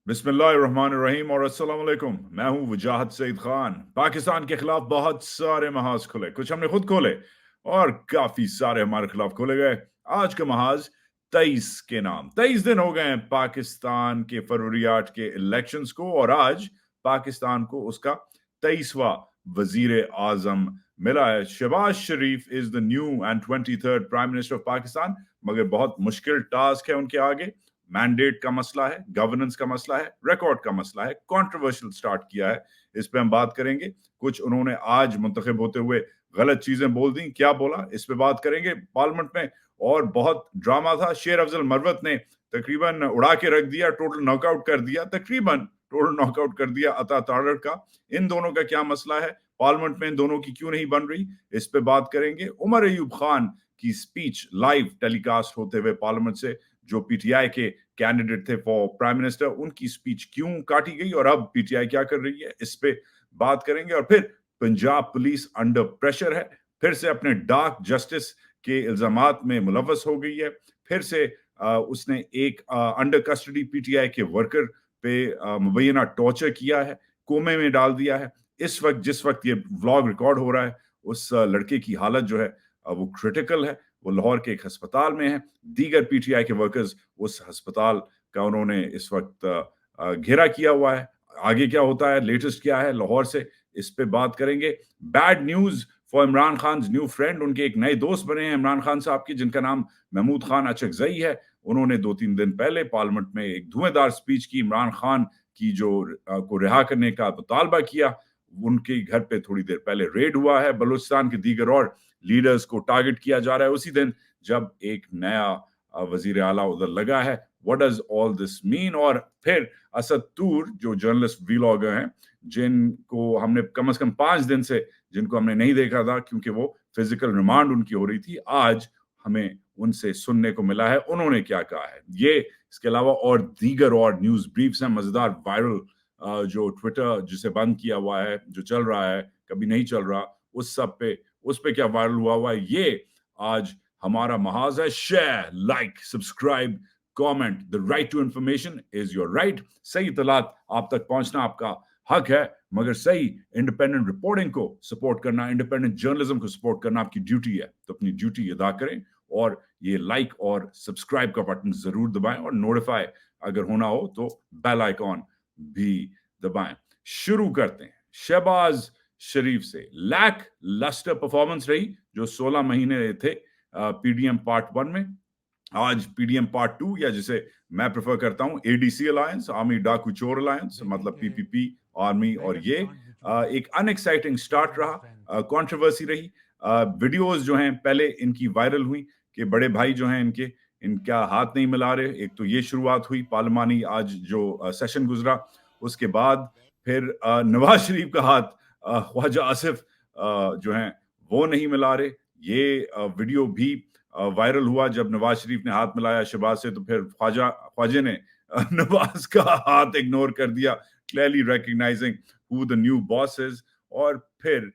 बिस्मिल्लाहिर्रहमानिर्रहीम और अस्सलाम वालेकुम। मैं हूं वजाहत सईद खान। पाकिस्तान के खिलाफ बहुत सारे महाज खुले, कुछ हमने खुद खोले और काफी सारे हमारे खिलाफ खोले गए। आज का महाज 23 के नाम। 23 दिन हो गए हैं पाकिस्तान के फरवरी 8 के इलेक्शंस को और आज पाकिस्तान को उसका 23वां वजीर आजम मिला है। Shehbaz Sharif is the new and 23rd prime minister of Pakistan, मगर बहुत मुश्किल टास्क है उनके आगे। मैंडेट का मसला है, गवर्नेंस का मसला है, रिकॉर्ड का मसला है, कंट्रोवर्शियल स्टार्ट किया है, इस पे हम बात करेंगे। कुछ उन्होंने आज मुंतखब होते हुए गलत चीजें बोल दी, क्या बोला इस पे बात करेंगे पार्लियामेंट में। और बहुत ड्रामा था, शेर अफजल मरवत ने तकरीबन उड़ा के रख दिया, टोटल नॉकआउट कर दिया, तकरीबन टोटल नॉकआउट कर दिया अता तारड़ का। इन दोनों का क्या मसला है, पार्लियामेंट में इन दोनों की क्यों नहीं बन रही, इस पे बात करेंगे। उमर अयूब खान की स्पीच लाइव टेलीकास्ट होते हुए पार्लियामेंट से, जो पीटीआई के कैंडिडेट थे फॉर प्राइम मिनिस्टर, उनकी स्पीच क्यों काटी गई और अब पीटीआई क्या कर रही है, इस पे बात करेंगे। और फिर पंजाब पुलिस अंडर प्रेशर है, फिर से अपने डार्क जस्टिस के इल्जामात में मुलव्वस हो गई है। फिर से उसने एक अंडर कस्टडी पीटीआई के वर्कर पे मुबैना टॉर्चर किया है, कोमे में डाल दिया है। इस वक्त जिस वक्त ये व्लॉग रिकॉर्ड हो रहा है, उस लड़के की हालत जो है वो क्रिटिकल है, वो लाहौर के एक अस्पताल में है। दीगर पीटीआई के वर्कर्स उस अस्पताल का उन्होंने इस वक्त घेरा किया हुआ है। आगे क्या होता है, लेटेस्ट क्या है लाहौर से, इस पे बात करेंगे। Bad news for Imran Khan new friend, उनके एक नए दोस्त बने हैं इमरान खान साहब के, जिनका नाम महमूद खान अचकजई है। उन्होंने 2-3 दिन पहले पार्लियामेंट में एक धुएंधार स्पीच की, इमरान खान की जो को रिहा करने का मुतालबा किया। उनके घर पे थोड़ी देर पहले रेड हुआ है। बलूचिस्तान के दीगर और लीडर्स को टारगेट किया जा रहा है उसी दिन जब एक नया वजीर आला उधर लगा है। What does all this mean? और फिर असद तूर जो जर्नलिस्ट व्लॉगर हैं, जिनको हमने कम से कम 5 दिन से जिनको हमने नहीं देखा था क्योंकि वो फिजिकल रिमांड उनकी हो रही थी, आज हमें उनसे सुनने को मिला है उन्होंने क्या कहा है। ये इसके अलावा और दीगर और न्यूज ब्रीफ्स हैं, मजेदार वायरल जो ट्विटर जिसे बंद किया हुआ है, जो चल रहा है कभी नहीं चल रहा, उस पे क्या वायरल हुआ है, ये आज हमारा महाज है। Share, like, subscribe, comment. The right to information is your right. सही इतलात आप तक पहुंचना आपका हक है, मगर सही इंडिपेंडेंट रिपोर्टिंग को सपोर्ट करना, इंडिपेंडेंट जर्नलिज्म को सपोर्ट करना आपकी ड्यूटी है। तो अपनी ड्यूटी अदा करें और ये लाइक और सब्सक्राइब का बटन जरूर दबाएं और नोटिफाई अगर होना हो तो बेल आइकॉन भी दबाएं। शुरू करते हैं शहबाज शरीफ से। लैक लस्टर परफॉर्मेंस रही जो 16 महीने थे पीडीएम पार्ट 1 में। आज पीडीएम पार्ट 2, या जिसे मैं प्रेफर करता हूं एडीसी अलायंस, आर्मी डाकू चोर अलायंस, मतलब पीपीपी आर्मी। और ये एक अनएक्साइटिंग स्टार्ट रहा, कंट्रोवर्सी रही। वीडियोस जो हैं पहले इनकी वायरल हुई कि बड़े भाई जो हैं इनका हाथ नहीं मिला रहे। एक तो ये शुरुआत हुई पार्लिमानी आज जो सेशन गुजरा, उसके बाद फिर नवाज शरीफ का हाथ ख्वाजा आसिफ जो हैं वो नहीं मिला रहे। ये वीडियो भी वायरल हुआ जब नवाज शरीफ ने हाथ मिलाया शहबाज से, तो फिर ख्वाजे ने नवाज का हाथ इग्नोर कर दिया, clearly recognising who the new boss is. और फिर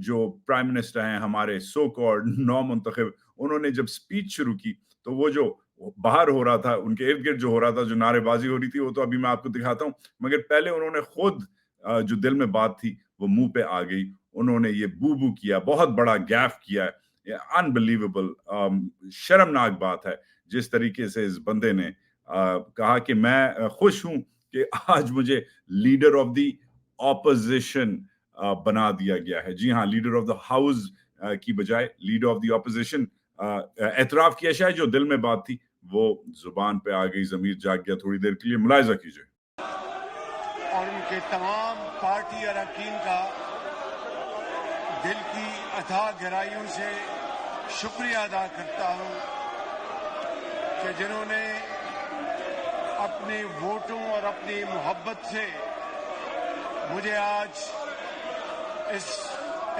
जो प्राइम मिनिस्टर हैं हमारे सो कॉल्ड नौ मुंतखब, उन्होंने जब स्पीच शुरू की तो वो जो बाहर हो रहा था, उनके इर्द गिर्द जो हो रहा था, जो नारेबाजी हो रही थी, वो तो अभी मैं आपको दिखाता हूं। मगर पहले उन्होंने खुद जो दिल में बात थी वो मुंह पे आ गई। उन्होंने ये बू बू किया, बहुत बड़ा गैफ किया है। अनबिलीवेबल, शर्मनाक बात है जिस तरीके से इस बंदे ने कहा कि मैं खुश हूं कि आज मुझे लीडर ऑफ द ऑपोजिशन बना दिया गया है। जी हाँ, लीडर ऑफ द हाउस की बजाय लीडर ऑफ द ऑपोजिशन। एतराफ किया, शायद जो दिल में बात थी वो जुबान पे आ गई, जमीर जाग गया थोड़ी देर के लिए। मुलायजा कीजिए। और उनके तमाम पार्टी अरकान का दिल की अथाह गहराइयों से शुक्रिया अदा करता हूं कि जिन्होंने अपने वोटों और अपनी मोहब्बत से मुझे आज इस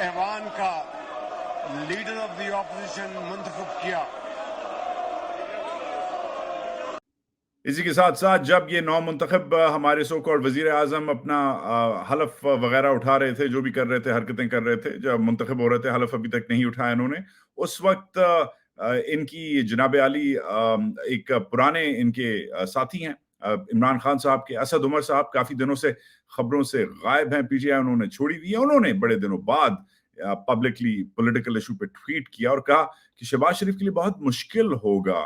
ऐवान का लीडर ऑफ द ऑपोजिशन मुंतखब किया। इसी के साथ साथ जब ये नौ मुंतखब हमारे सो कॉल्ड वजीर आजम अपना हलफ वगैरह उठा रहे थे, जो भी कर रहे थे, हरकतें कर रहे थे, जब मुंतखब हो रहे थे, हलफ अभी तक नहीं उठाया इन्होंने, उस वक्त इनकी जनाब आली एक पुराने इनके साथी हैं इमरान खान साहब के, असद उमर साहब काफी दिनों से खबरों से गायब हैं, पीटीआई उन्होंने छोड़ी हुई है। उन्होंने बड़े दिनों बाद पब्लिकली पॉलिटिकल इशू पे ट्वीट किया और कहा कि शहबाज शरीफ के लिए बहुत मुश्किल होगा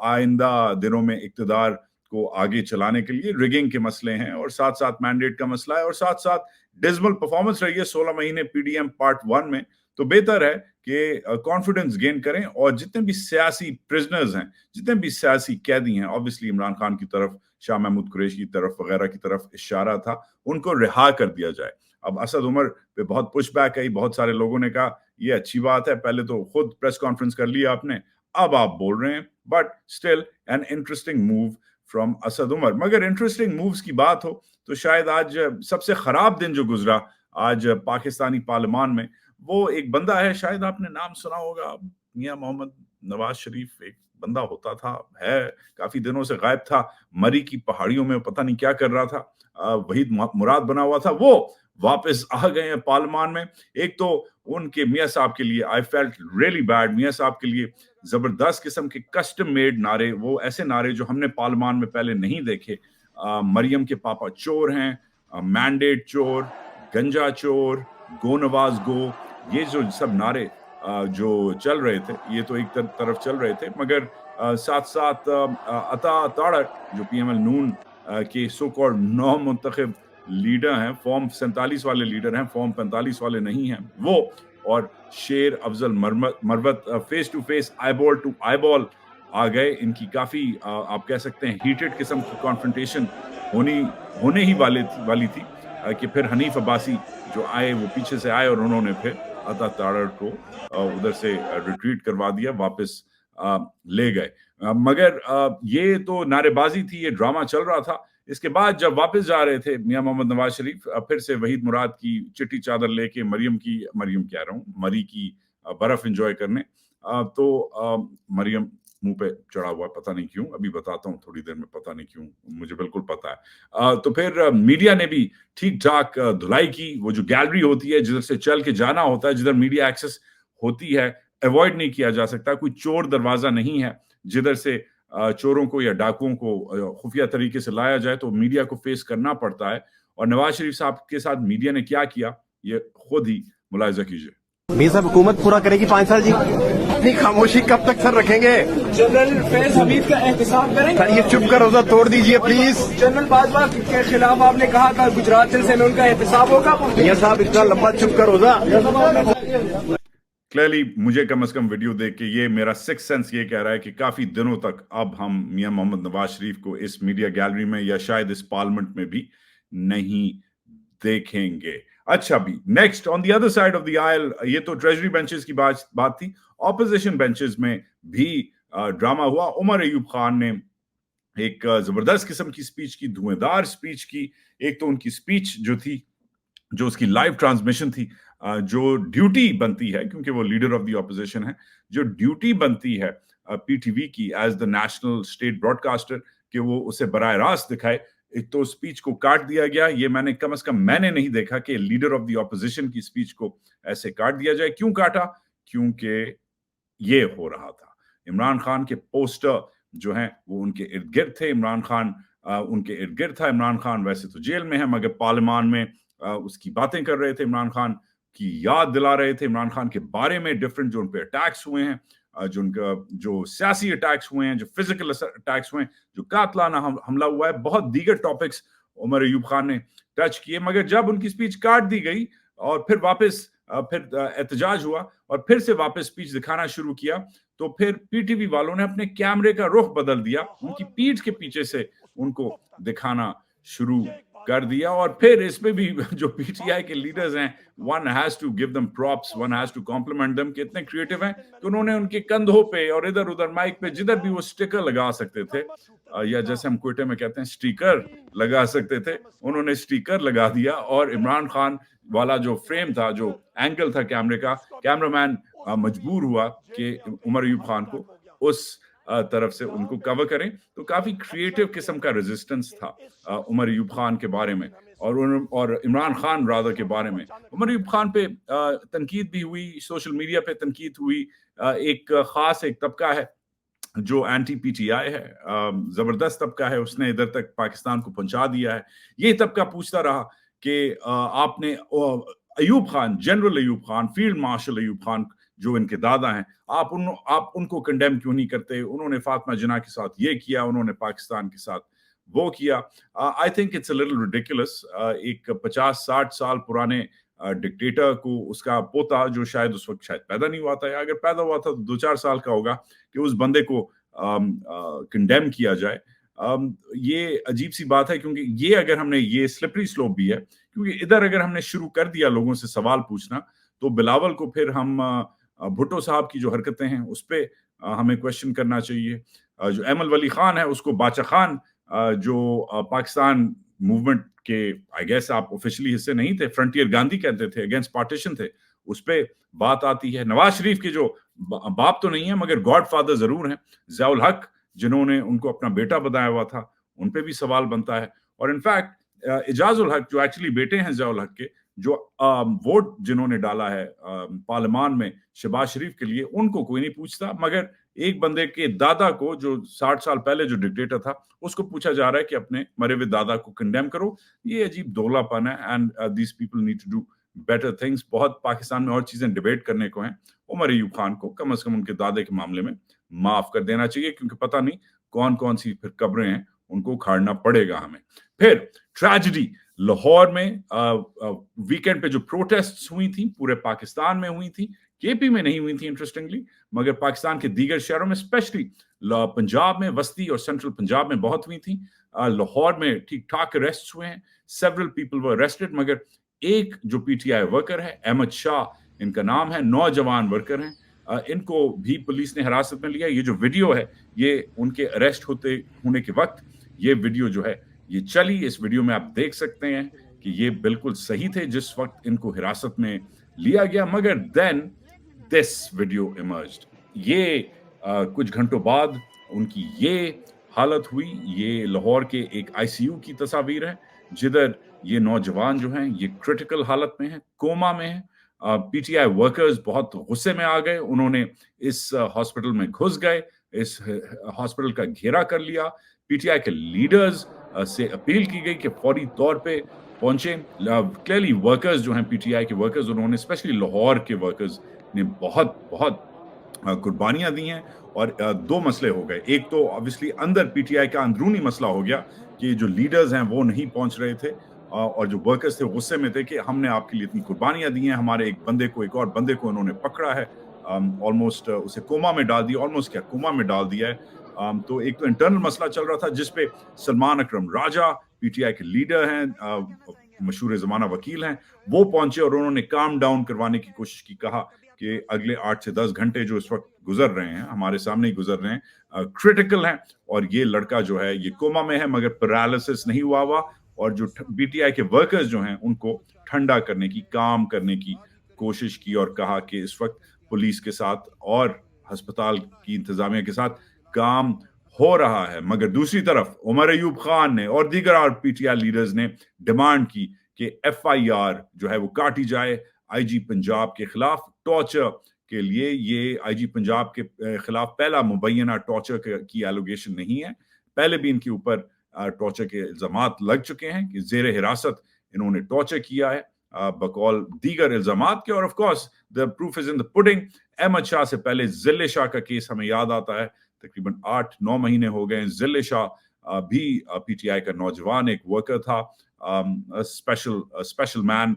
आइंदा दिनों में इक्तदार को आगे चलाने के लिए। रिगिंग के मसले हैं और साथ साथ मैंडेट का मसला है और साथ साथ डिसमल परफॉर्मेंस रही है 16 महीने पीडीएम पार्ट 1 में। तो बेहतर है कि कॉन्फिडेंस गेन करें और जितने भी सियासी प्रिजनर्स हैं, जितने भी सियासी कैदी हैं, ऑब्वियसली इमरान खान की तरफ, शाह महमूद कुरैशी की तरफ वगैरह की तरफ इशारा था, उनको रिहा कर दिया जाए। अब असद उमर पे बहुत पुशबैक आई, बहुत सारे लोगों ने कहा ये अच्छी बात है, पहले तो खुद प्रेस कॉन्फ्रेंस कर लिया आपने, अब आप बोल रहे हैं, but still an interesting move from Asad Umar. मगर इंटरेस्टिंग मूव्स की बात हो तो शायद आज सबसे खराब दिन जो गुजरा आज पाकिस्तानी पार्लियामान में, वो एक बंदा है, शायद आपने नाम सुना होगा, मियां मोहम्मद नवाज शरीफ। एक बंदा होता था, है, काफी दिनों से गायब था, मरी की पहाड़ियों में पता नहीं क्या कर रहा था, वहीद मुराद बना हुआ था, वो वापस आ गए हैं पार्लियामान में। एक तो उनके मियां साहब के लिए आई फेल्ट रियली बैड, मियां साहब के लिए जबरदस्त किस्म के कस्टम मेड नारे, वो ऐसे नारे जो हमने पार्लियामान में पहले नहीं देखे। मरियम के पापा चोर हैं, मैंडेट चोर, गंजा चोर, गो नवाज गो, ये जो सब नारे जो चल रहे थे, ये तो एक तरफ चल रहे थे, मगर साथ साथ अता ताड़र जो पीएमएल नून के सो कॉल्ड नौ मुंतखब लीडर हैं, फॉर्म 47 वाले लीडर हैं, फॉर्म 45 वाले नहीं हैं, वो और Sher Afzal Marwat face to face, eyeball to eyeball आ गए। इनकी काफी आप कह सकते हैं हीटेड किस्म की कॉन्फ्रंटेशन होने ही वाली थी कि फिर हनीफ अब्बासी जो आए वो पीछे से आए और उन्होंने फिर अता ताड़र को उधर से रिट्रीट करवा दिया, वापस ले गए। मगर ये तो नारेबाजी थी, ये ड्रामा चल रहा था। इसके बाद जब वापस जा रहे थे मियां मोहम्मद नवाज शरीफ फिर से वहीद मुराद की चिट्टी चादर लेके मरियम कह रहा हूँ, मरी की बर्फ एंजॉय करने, तो मरियम मुंह पे चढ़ा हुआ, पता नहीं क्यों, अभी बताता हूँ थोड़ी देर में, पता नहीं क्यों, मुझे बिल्कुल पता है। तो फिर मीडिया ने भी ठीक ठाक धुलाई की। वो जो गैलरी होती है जिधर से चल के जाना होता है, जिधर मीडिया एक्सेस होती है, अवॉइड नहीं किया जा सकता। कोई चोर दरवाजा नहीं है जिधर से चोरों को या डाकुओं को खुफिया तरीके से लाया जाए, तो मीडिया को फेस करना पड़ता है। और नवाज शरीफ साहब के साथ मीडिया ने क्या किया, ये खुद ही मुलाहिजा कीजिए। मीर साहब हुकूमत पूरा करेगी 5 साल जी, अपनी खामोशी कब तक सर रखेंगे? जनरल फैज हमीद का एहतसाब करें। सर ये चुप का रोजा तोड़ दीजिए प्लीज। जनरल बाजवा के खिलाफ आपने कहा था गुजरात जलसे में उनका एहतसाब होगा। मियां साहब इतना लंबा चुप का रोजा। क्लियरली मुझे कम से कम वीडियो देख के ये मेरा सिक्स सेंस ये कह रहा है कि काफी दिनों तक अब हम मियां मोहम्मद नवाज शरीफ को इस मीडिया गैलरी में या शायद इस पार्लियामेंट में भी नहीं देखेंगे। अच्छा, भी next on the other side of the aisle, ये तो ट्रेजरी बेंचेस की बात थी। ऑपोजिशन बेंचेस में भी ड्रामा हुआ। उमर अयूब खान ने एक जबरदस्त किस्म की स्पीच की, धुएंधार स्पीच की। एक तो उनकी स्पीच जो थी, जो उसकी लाइव ट्रांसमिशन थी, जो ड्यूटी बनती है, क्योंकि वो लीडर ऑफ द ऑपोजिशन है, जो ड्यूटी बनती है पीटीवी की as the national state broadcaster, कि वो उसे बराह रास्त दिखाए, एक तो स्पीच को काट दिया गया। ये मैंने कम से कम मैंने नहीं देखा कि लीडर ऑफ द ऑपोजिशन की स्पीच को ऐसे काट दिया जाए। क्यों काटा? क्योंकि ये हो रहा था, इमरान खान के पोस्टर जो हैं वो उनके इर्द गिर्द थे, इमरान खान उनके इर्द गिर्द था। इमरान खान वैसे तो जेल में है, मगर पार्लियामान में उसकी बातें कर रहे थे, इमरान खान की याद दिला रहे थे, इमरान खान के बारे में डिफरेंट जो उन पे अटैक्स हुए हैं, जो उनका जो सियासी अटैक्स हुए हैं, जो फिजिकल अटैक्स हुए हैं, जो कातलाना हमला हुआ है, बहुत दीगर टॉपिक्स उमर अयूब खान ने टच किए। मगर जब उनकी स्पीच काट दी गई और फिर वापस एहतजाज हुआ और फिर से वापस स्पीच दिखाना शुरू किया, तो फिर पीटीवी वालों ने अपने कैमरे का रुख बदल दिया, उनकी पीठ के पीछे से उनको दिखाना शुरू कर दिया। और फिर इसमें भी जो पीटीआई के लीडर्स हैं, one has to give them props, one has to compliment them, कितने क्रिएटिव हैं कि उन्होंने उनके कंधों पे और इधर उधर माइक पे जिधर भी वो स्टिकर लगा सकते थे, या जैसे हम कोयटे में कहते हैं स्टिकर लगा सकते थे, उन्होंने स्टिकर लगा दिया। और इमरान खान वाला जो फ्रेम था, जो एंगल था कैमरे का, कैमरामैन मजबूर हुआ कि उमर अयूब खान को उस तरफ से उनको कवर करें। तो काफी क्रिएटिव किस्म का रेजिस्टेंस था उमर अयूब खान के बारे में और इमरान खान रादर के बारे में। उमर अयूब खान पे तनकीद भी हुई, सोशल मीडिया पे तनकीद हुई। एक खास एक तबका है जो एंटी पीटीआई है, जबरदस्त तबका है, उसने इधर तक पाकिस्तान को पहुंचा दिया है। ये तबका पूछता रहा कि आपने Ayub Khan, general Ayub Khan, field marshal Ayub Khan जो इनके दादा हैं, आप उनको कंडेम क्यों नहीं करते? उन्होंने फातिमा जिन्ना के साथ ये किया, उन्होंने पाकिस्तान के साथ वो किया। I think it's a little ridiculous. एक 50-60 साल पुराने डिक्टेटर को उसका पोता, जो शायद उस वक्त शायद पैदा नहीं हुआ था, या अगर पैदा हुआ था तो 2-4 साल का होगा, कि उस बंदे को कंडेम किया जाए। ये अजीब सी बात है, क्योंकि ये अगर हमने, ये स्लिपरी स्लोप भी है, क्योंकि इधर अगर हमने शुरू कर दिया लोगों से सवाल पूछना, तो बिलावल को फिर हम भुट्टो साहब की जो हरकतें हैं उस पे हमें क्वेश्चन करना चाहिए। जो एमल वली खान है उसको बाचा खान, जो पाकिस्तान मूवमेंट के आई गेस आप ऑफिशियली हिस्से नहीं थे, फ्रंटियर गांधी कहते थे, अगेंस्ट पार्टीशन थे, उस पे बात आती है। नवाज शरीफ के जो बाप तो नहीं है मगर गॉडफादर जरूर हैं, ज़ियाउल हक, जिन्होंने उनको अपना बेटा बताया हुआ था, उन पे भी सवाल बनता है। और इनफैक्ट इजाजुल हक, जो एक्चुअली बेटे हैं ज़ियाउल हक के, जो वोट जिन्होंने डाला है पार्लियामान में शहबाज शरीफ के लिए, उनको कोई नहीं पूछता, मगर एक बंदे के दादा को, जो 60 साल पहले जो डिक्टेटर था, उसको पूछा जा रहा है कि अपने मरे हुए दादा को कंडेम करो। ये अजीब दोगलापन है, and these people need to do better things. बहुत पाकिस्तान में और चीजें डिबेट करने को हैं। उमर अयूब खान को कम से कम उनके दादे के मामले में माफ कर देना चाहिए, क्योंकि पता नहीं कौन कौन सी फिर कब्रें हैं, उनको उखाड़ना पड़ेगा हमें। फिर ट्रेजेडी लाहौर में वीकेंड पे जो प्रोटेस्ट्स हुई थी, पूरे पाकिस्तान में हुई थी, केपी में नहीं हुई थी इंटरेस्टिंगली, मगर पाकिस्तान के दीगर शहरों में, स्पेशली पंजाब में, वस्ती और सेंट्रल पंजाब में बहुत हुई थी। लाहौर में ठीक ठाक अरेस्ट हुए हैं, सेवरल पीपल वर अरेस्टेड, मगर एक जो पीटीआई वर्कर है, अहमद शाह इनका नाम है, नौजवान वर्कर हैं, इनको भी पुलिस ने हिरासत में लिया। ये जो वीडियो है, ये उनके अरेस्ट होने के वक्त ये वीडियो जो है ये चली। इस वीडियो में आप देख सकते हैं कि ये बिल्कुल सही थे जिस वक्त इनको हिरासत में लिया गया, मगर देन दिस वीडियो इमर्ज्ड। ये कुछ घंटों बाद उनकी ये हालत हुई। ये लाहौर के एक आईसीयू की तस्वीर है, जिधर ये नौजवान जो हैं ये क्रिटिकल हालत में हैं, कोमा में हैं। पीटीआई वर्कर्स बहुत गुस्से में आ गए, उन्होंने इस हॉस्पिटल में घुस गए, इस हॉस्पिटल का घेरा कर लिया। पीटीआई के लीडर्स से अपील की गई कि फौरी तौर पे पहुंचे। क्लियरली वर्कर्स जो हैं, पीटीआई के वर्कर्स, उन्होंने, स्पेशली लाहौर के वर्कर्स ने बहुत बहुत कुर्बानियां दी हैं। और दो मसले हो गए। एक तो ऑब्वियसली अंदर पीटीआई का अंदरूनी मसला हो गया कि जो लीडर्स हैं वो नहीं पहुंच रहे थे, और जो वर्कर्स थे गुस्से में थे कि हमने आपके लिए इतनी कुर्बानियां दी हैं, हमारे एक और बंदे को उन्होंने पकड़ा है, ऑलमोस्ट उसे कोमा में डाल दिया, ऑलमोस्ट क्या कोमा में डाल दिया है। तो एक तो इंटरनल मसला चल रहा था, जिसपे सलमान अकरम राजा, पीटीआई के लीडर हैं, मशहूर जमाना वकील हैं, वो पहुंचे और उन्होंने काम डाउन करवाने की कोशिश की। कहा कि अगले 8 से 10 घंटे जो इस वक्त गुजर रहे हैं, हमारे सामने ही गुजर रहे हैं, क्रिटिकल हैं, और ये लड़का जो है ये कोमा में है, मगर पैरालिसिस नहीं हुआ। और जो पीटीआई के वर्कर्स जो हैं उनको ठंडा करने की, काम करने की कोशिश की, और कहा कि इस वक्त पुलिस के साथ और अस्पताल की इंतजामिया के साथ काम हो रहा है। मगर दूसरी तरफ उमर अयूब खान ने और दीगर पीटीआई लीडर्स ने डिमांड की कि एफआईआर जो है वो काटी जाए आईजी पंजाब के खिलाफ टॉर्चर के लिए। ये आईजी पंजाब के खिलाफ पहला मुबैना टॉर्चर की एलोगेशन नहीं है, पहले भी इनके ऊपर टॉर्चर के इल्जामात लग चुके हैं कि जेर हिरासत इन्होंने टॉर्चर किया है बकौल दीगर इल्जामात के। और of course the proof is in the pudding. Ahmad Shah से पहले जिले शाह का केस हमें याद आता है, तकरीबन 8-9 महीने हो गए। जिले शाह भी पीटीआई का नौजवान एक वर्कर था, special man,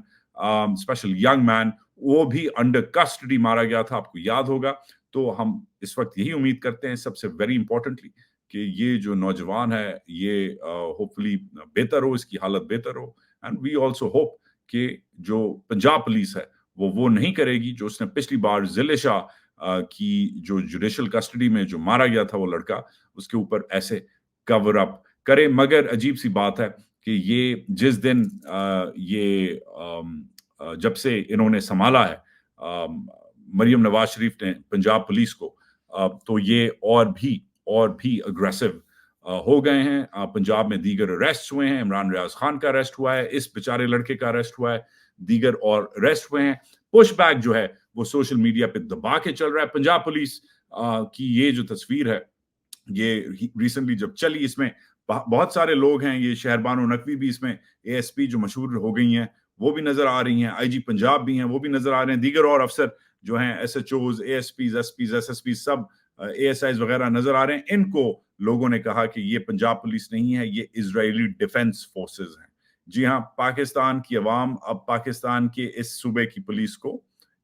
special young man, वो भी अंडर कस्टडी मारा गया था, आपको याद होगा। तो हम इस वक्त यही उम्मीद करते हैं, सबसे वेरी इंपॉर्टेंटली, कि ये जो नौजवान है ये होपफुली बेहतर हो, इसकी हालत बेहतर हो। एंड वी आल्सो होप कि जो पंजाब पुलिस है वो नहीं करेगी जो उसने पिछली बार जिले शाह की जो जुडिशियल कस्टडी में जो मारा गया था वो लड़का, उसके ऊपर ऐसे कवर अप करे। मगर अजीब सी बात है कि ये जिस दिन जब से इन्होंने संभाला है मरियम नवाज शरीफ ने पंजाब पुलिस को, तो ये और भी अग्रेसिव हो गए हैं। पंजाब में दीगर अरेस्ट हुए हैं, इमरान रियाज खान का अरेस्ट हुआ है, इस बेचारे लड़के का अरेस्ट हुआ है, दीगर और अरेस्ट हुए हैं। पुश बैक जो है वो सोशल मीडिया पे दबा के चल रहा है। पंजाब पुलिस की ये जो तस्वीर है یہ ریسنٹلی جب چلی, اس میں بہت سارے لوگ ہیں, یہ شہربانو نقوی بھی اس میں ASP جو مشہور ہو گئی ہیں وہ بھی نظر آ رہی ہیں, IG پنجاب بھی ہیں وہ بھی نظر آ رہے ہیں, دیگر اور افسر جو ہیں SHOs, ASPs, SPs, SSPs سب ASIs وغیرہ نظر آ رہے ہیں. ان کو لوگوں نے کہا کہ یہ پنجاب پولیس نہیں ہے, یہ اسرائیلی ڈیفنس فورسز ہیں. جی ہاں, پاکستان کی عوام اب پاکستان کے اس صوبے کی پولیس کو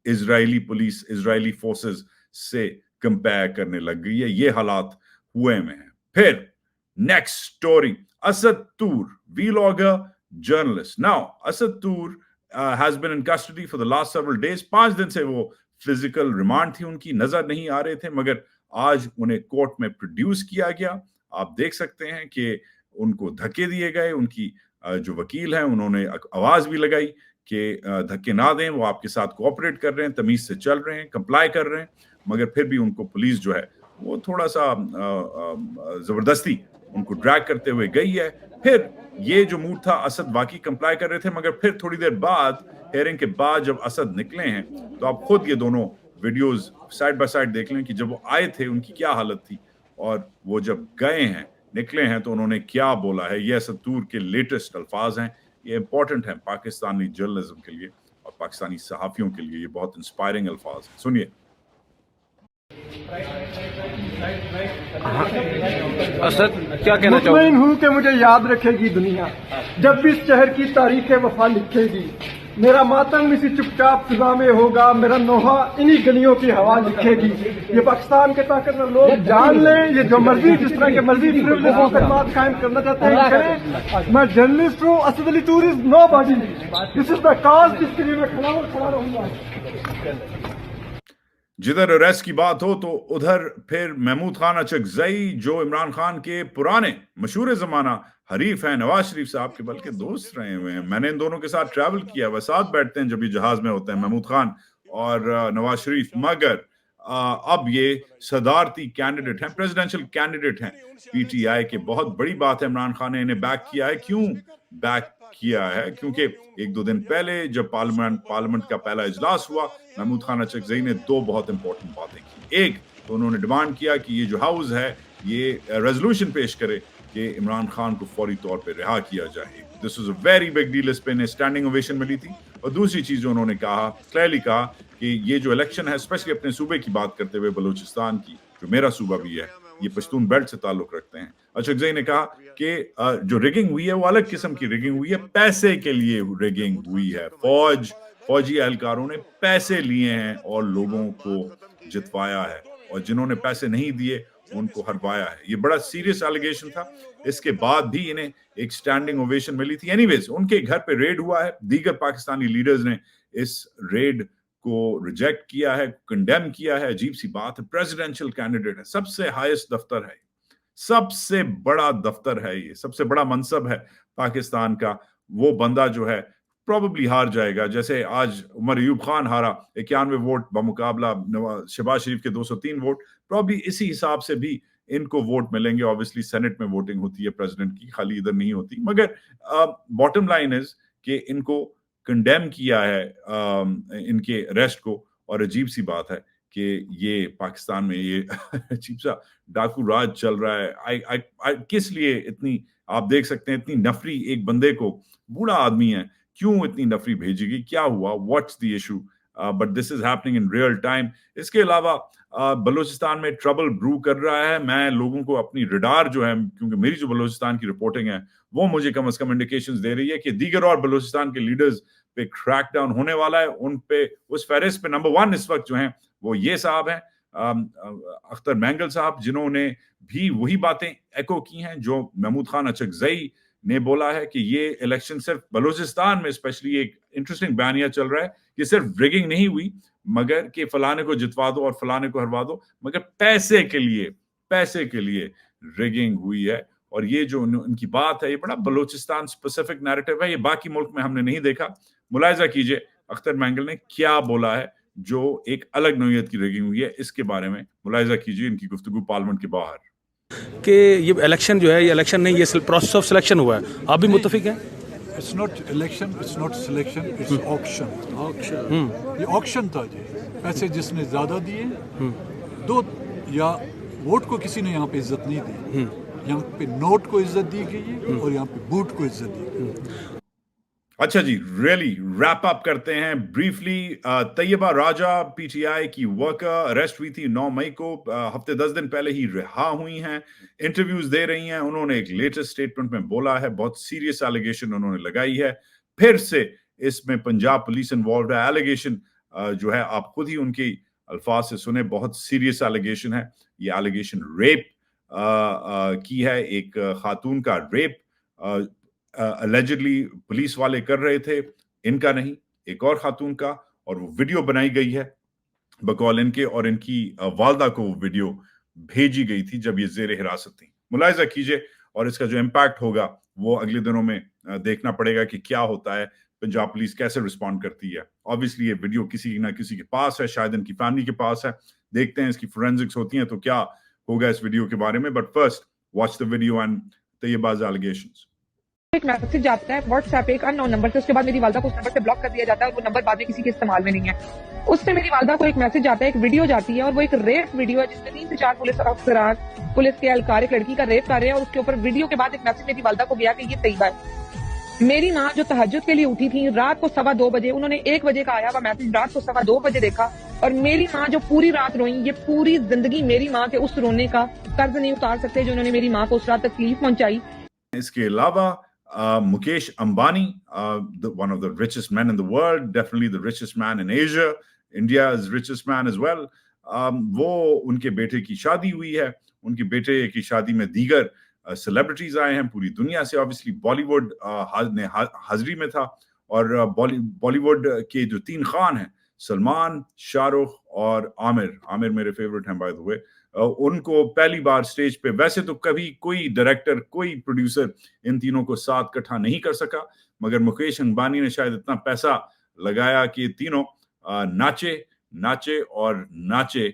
اسرائیلی پولیس, اسرائیلی فورسز سے کمپیئر کرنے لگ گئی ہے. یہ حالات ہوئے میں ہیں. پھر نیکسٹ سٹوری, اسد طور ویلاگر جرنلسٹ. ناؤ اسد طور has been in custody for the last several days. 5 دن سے وہ فزیکل ریمانڈ تھی ان کی, نظر نہیں آ رہے تھے, مگر آج انہیں کورٹ میں پروڈیوس کیا گیا. آپ دیکھ سکتے ہیں کہ ان کو دھکے دیے گئے. ان کی جو وکیل ہیں انہوں نے آواز بھی لگائی کہ دھکے نہ دیں, وہ آپ کے ساتھ کوآپریٹ کر رہے ہیں, تمیز سے چل رہے ہیں, کمپلائی کر رہے ہیں, مگر پھر بھی ان کو پولیس جو ہے وہ تھوڑا سا زبردستی ان کو ڈریگ کرتے ہوئے گئی ہے. پھر یہ جو موڈ تھا, اسد واقعی کمپلائی کر رہے تھے, مگر پھر تھوڑی دیر بعد ہیئرنگ کے بعد جب اسد نکلے ہیں تو آپ خود یہ دونوں ویڈیوز سائڈ بائی سائڈ دیکھ لیں کہ جب وہ آئے تھے ان کی کیا حالت تھی, اور وہ جب گئے ہیں, نکلے ہیں, تو انہوں نے کیا بولا ہے. یہ اسد طور کے لیٹسٹ الفاظ ہیں, یہ امپورٹنٹ ہیں پاکستانی جرنلزم کے لیے اور پاکستانی صحافیوں کے لیے. یہ بہت انسپائرنگ الفاظ ہیں, سنیے. اسد کیا کہنا چاہوں؟ مطمئن ہوں کہ مجھے یاد رکھے گی دنیا جب بھی اس شہر کی تاریخ وفا لکھے گی. میرا ماتم اسی چپ چاپ فضا میں ہوگا, میرا نوحہ انہی گلیوں کی ہوا لکھے گی. یہ پاکستان کے طاقتور لوگ جان لیں, یہ جو مرضی جس طرح کے مرضی پریویلیج مقدمات قائم کرنا چاہتے ہیں کریں. میں جرنلسٹ ہوں, اسد علی طور از نو body. This is the cause جس کے لیے میں کھڑا رہوں گا. جدھر اریسٹ کی بات ہو تو ادھر پھر محمود خان اچکزئی جو عمران خان کے پرانے مشہور زمانہ حریف ہیں, نواز شریف صاحب کے بلکہ دوست رہے ہوئے ہیں. میں نے ان دونوں کے ساتھ ٹریول کیا, وہ ساتھ بیٹھتے ہیں جب یہ جہاز میں ہوتے ہیں, محمود خان اور نواز شریف. مگر اب یہ صدارتی کینڈیڈیٹ ہیں, پریزیڈنشل کینڈیڈیٹ ہیں PTI کے. بہت بڑی بات ہے, عمران خان نے انہیں بیک کیا ہے. کیوں بیک کیا ہے؟ کیونکہ 1-2 دن پہلے جب پارلیمنٹ کا پہلا اجلاس ہوا, محمود خان اچکزئی نے 2 بہت امپورٹنٹ باتیں کی. ایک تو انہوں نے ڈیمانڈ کیا کہ یہ جو ہاؤس ہے یہ ریزولوشن پیش کرے کہ عمران خان کو فوری طور پہ رہا کیا جائے. This was a very big deal, اس پہ انہیں اسٹینڈنگ اویشن ملی تھی. اور دوسری چیز جو انہوں نے کہا, کلیئرلی کہا کہ یہ جو الیکشن ہے, اسپیشلی اپنے صوبے کی بات کرتے ہوئے, بلوچستان کی, جو میرا صوبہ بھی ہے, یہ پشتون بیلٹ سے تعلق رکھتے ہیں. اچکزئی نے کہا کہ جو ریگنگ ہوئی ہے وہ الگ قسم کی ریگنگ ہوئی ہے, پیسے کے لیے ریگنگ ہوئی ہے. فوجی اہلکاروں نے پیسے لیے ہیں اور لوگوں کو جتوایا ہے, اور جنہوں نے پیسے نہیں دیے ان کو ہروایا ہے. یہ بڑا سیریس ایلیگیشن تھا. اس کے بعد بھی انہیں ایک سٹینڈنگ اوویشن ملی تھی. اینی ویز ان کے گھر پہ ریڈ ہوا ہے. دیگر پاکستانی لیڈرز نے اس ریڈ کو ریجیکٹ کیا ہے, کنڈیم کیا ہے. عجیب سی بات ہے, پریزیڈنشل کینڈیڈیٹ ہے, سب سے ہائیسٹ دفتر ہے, سب سے بڑا دفتر ہے, یہ سب سے بڑا منصب ہے پاکستان کا. وہ بندہ جو ہے پروبیبلی ہار جائے گا. جیسے آج عمر ایوب خان ہارا 91 ووٹ بمقابلہ شہباز شریف کے 203 ووٹ. پروبیبلی اسی حساب سے بھی ان کو ووٹ ملیں گے. obviously سینٹ میں ووٹنگ ہوتی ہے پریزیڈنٹ کی, خالی ادھر نہیں ہوتی. مگر باٹم لائن از کہ ان کو کنڈیم کیا ہے ان کے اریسٹ کو. اور عجیب سی بات ہے کہ یہ پاکستان میں یہ عجیب سا ڈاکو راج چل رہا ہے. کس لیے اتنی, آپ دیکھ سکتے ہیں اتنی نفری ایک بندے کو, بوڑھا آدمی ہے, کیوں اتنی نفری بھیجی گئی, کیا ہوا, what's the issue? But this is happening in real time. اس کے علاوہ بلوچستان میں ٹربل برو کر رہا ہے. میں لوگوں کو اپنی ریڈار جو ہے, کیونکہ میری جو بلوچستان کی رپورٹنگ ہے وہ مجھے کم از کم انڈیکیشنز دے رہی ہے کہ دیگر اور بلوچستان کے لیڈرز پہ کریک ڈاؤن ہونے والا ہے. ان پہ اس فہرست پہ نمبر 1 اس وقت جو ہیں وہ یہ صاحب ہیں, اختر مینگل صاحب, جنہوں نے بھی وہی باتیں ایکو کی ہیں جو محمود خان اچکزئی نے بولا ہے کہ یہ الیکشن صرف بلوچستان میں اسپیشلی ایک انٹرسٹنگ بیانیہ چل رہا ہے کہ صرف ریگنگ نہیں ہوئی, مگر کہ فلانے کو جتوا دو اور فلانے کو ہروا دو, مگر پیسے کے لیے ریگنگ ہوئی ہے. اور یہ جو ان کی بات ہے یہ بڑا بلوچستان اسپیسیفک نیریٹو ہے, یہ باقی ملک میں ہم نے نہیں دیکھا. ملاحظہ کیجئے اختر مینگل نے کیا بولا ہے جو ایک الگ نوعیت کی ریگنگ ہوئی ہے. اس کے بارے میں ملاحظہ کیجئے ان کی گفتگو پارلیمنٹ کے باہر. کہ یہ الیکشن جو ہے یہ الیکشن نہیں, یہ پروسیس آف سلیکشن ہوا ہے. آپ بھی متفق ہیں؟ It's not election, it's not selection, it's auction. یہ auction تھا جی. پیسے جس نے زیادہ دیے 2 یا वोट को किसी ने यहाँ पे इज्जत नहीं दी, यहाँ पे नोट को इज्जत दी गई है और यहाँ पे बूट को इज्जत दी गई है। अच्छा जी, रियली रैप अप करते हैं ब्रीफली। तैयबा राजा पीटीआई की वर्कर अरेस्ट हुई थी 9 मई को, हफ्ते 10 दिन पहले ही रिहा हुई हैं, इंटरव्यूज दे रही हैं। उन्होंने एक लेटेस्ट स्टेटमेंट में बोला है, बहुत सीरियस एलिगेशन उन्होंने लगाई है, फिर से इसमें पंजाब पुलिस इन्वॉल्व है। एलिगेशन जो है आप खुद ही उनकी अल्फाज से सुने, बहुत सीरियस एलिगेशन है। ये एलिगेशन रेप की है, एक खातून का रेप अलेजिडली पुलिस वाले कर रहे थे, इनका नहीं, एक और खातून का, और वो वीडियो बनाई गई है बकौल इनके, और इनकी वालदा को वो वीडियो भेजी गई थी जब ये जेर हिरासत थी। मुलाहिजा कीजिए, और इसका जो इम्पैक्ट होगा वो अगले दिनों में देखना पड़ेगा कि क्या होता है, पंजाब पुलिस कैसे रिस्पॉन्ड करती है। ऑब्वियसली ये वीडियो किसी ना किसी के पास है, शायद इनकी फैमिली के पास है, देखते हैं इसकी फोरेंसिक्स होती हैं तो क्या होगा इस वीडियो के बारे में। But first watch the video and तैयबा's allegations। एक मैसेज आता है व्हाट्सएप एक अननोन नंबर से, उसके बाद मेरी वालदा को उस नंबर से ब्लॉक कर दिया जाता है और वो नंबर बाद में किसी के इस्तेमाल में नहीं है। उससे मेरी वालदा को एक मैसेज आता है, एक वीडियो जाती है, और वो एक रेप वीडियो है जिसमें 3 से 4 पुलिस अफसरान, पुलिस के एहलकार एक लड़की का रेप कर रहे हैं, और उसके ऊपर वीडियो के बाद एक मैसेज मेरी वालदा को गया कि ये तैयबा है। मेरी माँ जो तहज्जुद के लिए उठी थी रात को 2:15 बजे, उन्होंने 1 बजे का आया हुआ मैसेज रात को 2:15 बजे देखा, और मेरी माँ जो पूरी रात रोई, ये पूरी जिंदगी मेरी माँ के उस रोने का कर्ज नहीं उतार सकते जो उन्होंने मेरी माँ को उस रात तकलीफ पहुंचाई। इसके अलावा Mukesh Ambani, one of the richest men in the world, definitely the richest man in Asia, India's richest man as well. वो उनके बेटे की शादी हुई है, उनके बेटे की शादी में दीगर सेलिब्रिटीज आए हैं पूरी दुनिया से। ऑब्वियसली बॉलीवुड ने हाजिरी में था, और बॉलीवुड के जो 3 खान हैं, सलमान, शाहरुख और आमिर मेरे फेवरेट हैं बाय द वे, उनको पहली बार स्टेज पे, वैसे तो कभी कोई डायरेक्टर, कोई प्रोड्यूसर इन तीनों को साथ इकट्ठा नहीं कर सका, मगर मुकेश अंबानी ने शायद इतना पैसा लगाया कि तीनों नाचे और नाचे।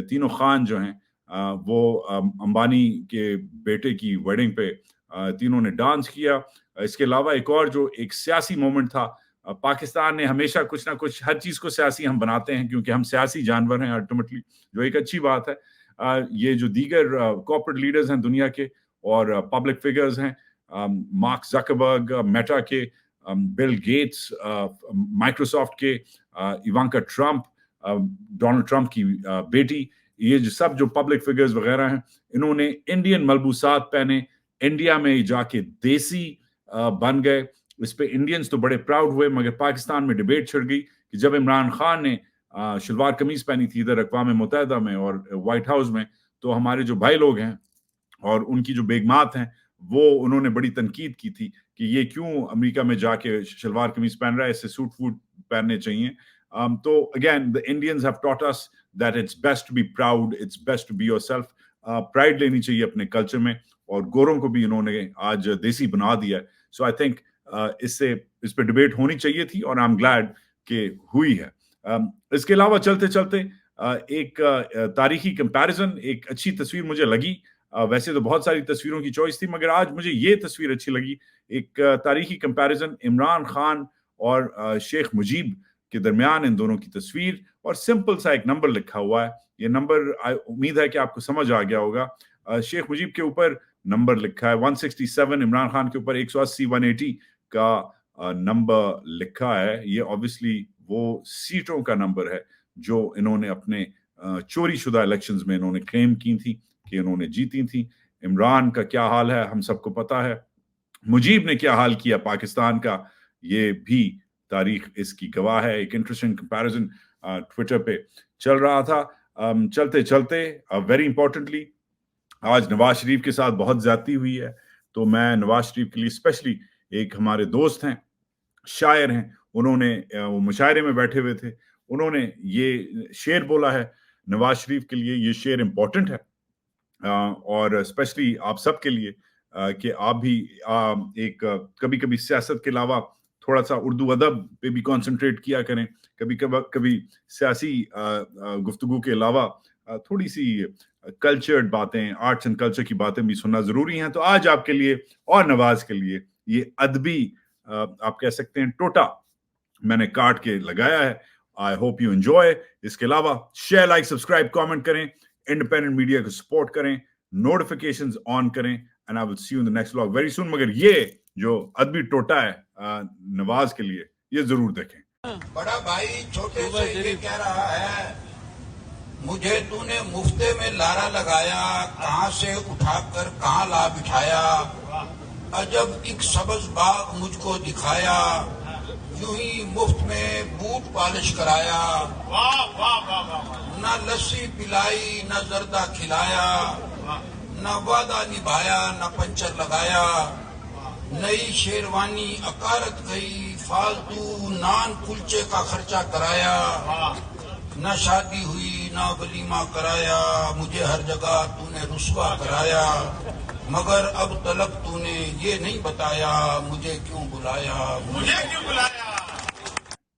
तीनों खान जो हैं वो अंबानी के बेटे की वेडिंग पे तीनों ने डांस किया। इसके अलावा एक और जो एक सियासी मोमेंट था, पाकिस्तान ने हमेशा कुछ ना कुछ, हर चीज को सियासी हम बनाते हैं क्योंकि हम सियासी जानवर हैं अल्टीमेटली, जो एक अच्छी बात है। ये जो दीगर कॉर्पोरेट लीडर्स हैं दुनिया के और पब्लिक फिगर्स हैं, मार्क ज़करबर्ग मेटा के, बिल गेट्स माइक्रोसॉफ्ट के, इवांका ट्रंप, डोनाल्ड ट्रंप की बेटी, ये जो सब जो पब्लिक फिगर्स वगैरह हैं, इन्होंने इंडियन मलबूसात पहने, इंडिया में जाके देसी बन गए। इस पे इंडियंस तो बड़े प्राउड हुए, मगर पाकिस्तान में डिबेट छिड़ गई कि जब इमरान खान ने शलवार कमीज पहनी थी इधर अक़वाम मुत्तहिदा में और व्हाइट हाउस में, तो हमारे जो भाई लोग हैं और उनकी जो बेगमात हैं, वो उन्होंने बड़ी तनकीद की थी कि ये क्यों अमेरिका में जाके शलवार कमीज पहन रहा है, इससे सूट फूट पहनने चाहिए। तो again the Indians have taught us that it's best to be proud, it's best to be yourself. Pride लेनी चाहिए अपने कल्चर में, और गोरों को भी इन्होंने आज देसी बना दिया है। सो आई थिंक इस पे डिबेट होनी चाहिए थी, और आई एम ग्लैड कि हुई है। इसके अलावा चलते चलते एक तारीखी कंपैरिजन, एक अच्छी तस्वीर मुझे लगी। वैसे तो बहुत सारी तस्वीरों की चॉइस थी, मगर आज मुझे ये तस्वीर अच्छी लगी। एक तारीखी कंपैरिजन, इमरान खान और शेख मुजीब के दरमियान इन दोनों की तस्वीर, और सिंपल सा एक नंबर लिखा हुआ है। ये नंबर उम्मीद है कि आपको समझ आ गया होगा। शेख मुजीब के ऊपर नंबर लिखा है 167, इमरान खान के ऊपर 180 180 का नंबर लिखा है। ये ऑब्वियसली वो सीटों का नंबर है जो इन्होंने अपने चोरी शुदा इलेक्शंस में इन्होंने क्लेम की थी कि इन्होंने जीती थी। इमरान का क्या हाल है हम सबको पता है, मुजीब ने क्या हाल किया पाकिस्तान का, ये भी तारीख इसकी गवाह है। एक इंटरेस्टिंग कंपैरिजन ट्विटर पे चल रहा था। चलते चलते वेरी इंपॉर्टेंटली, आज नवाज शरीफ के साथ बहुत ज्यादती हुई है, तो मैं नवाज शरीफ के लिए स्पेशली, एक हमारे दोस्त हैं, शायर हैं, उन्होंने वो मुशायरे में बैठे हुए थे, उन्होंने ये शेर बोला है नवाज शरीफ के लिए। ये शेर इंपॉर्टेंट है और स्पेशली आप सब के लिए कि आप भी एक कभी कभी सियासत के अलावा थोड़ा सा उर्दू अदब पे भी कंसंट्रेट किया करें, कभी सियासी गुफ्तगू के अलावा थोड़ी सी कल्चर्ड बातें, आर्ट्स एंड कल्चर की बातें भी सुनना जरूरी हैं। तो आज आपके लिए और नवाज के लिए ये अदबी आप कह सकते हैं टोटा मैंने काट के लगाया है। I hope you enjoy. इसके अलावा शेयर, लाइक, सब्सक्राइब, कमेंट करें। इंडिपेंडेंट मीडिया को सपोर्ट करें, नोटिफिकेशंस ऑन करें, and I will see you in the next vlog very soon. मगर ये जो अदबी टोटा है नवाज के लिए, ये जरूर देखें। बड़ा भाई छोटे से ये कह रहा है, मुझे तूने मुफ्ते में लारा लगाया, कहां से उठाकर कहां ला बिठाया, अजब एक सब्ज बाग मुझको दिखाया, यूं ही मुफ्त में बूट पॉलिश कराया, न लस्सी पिलाई न जर्दा खिलाया, न वादा निभाया न पंचर लगाया, नई शेरवानी अकारत गई, फालतू नान कुलचे का खर्चा कराया, न शादी हुई न वलीमा कराया, मुझे हर जगह तूने रुस्वा कराया, मगर अब तलक तूने ये नहीं बताया, मुझे क्यों बुलाया।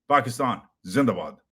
पाकिस्तान जिंदाबाद।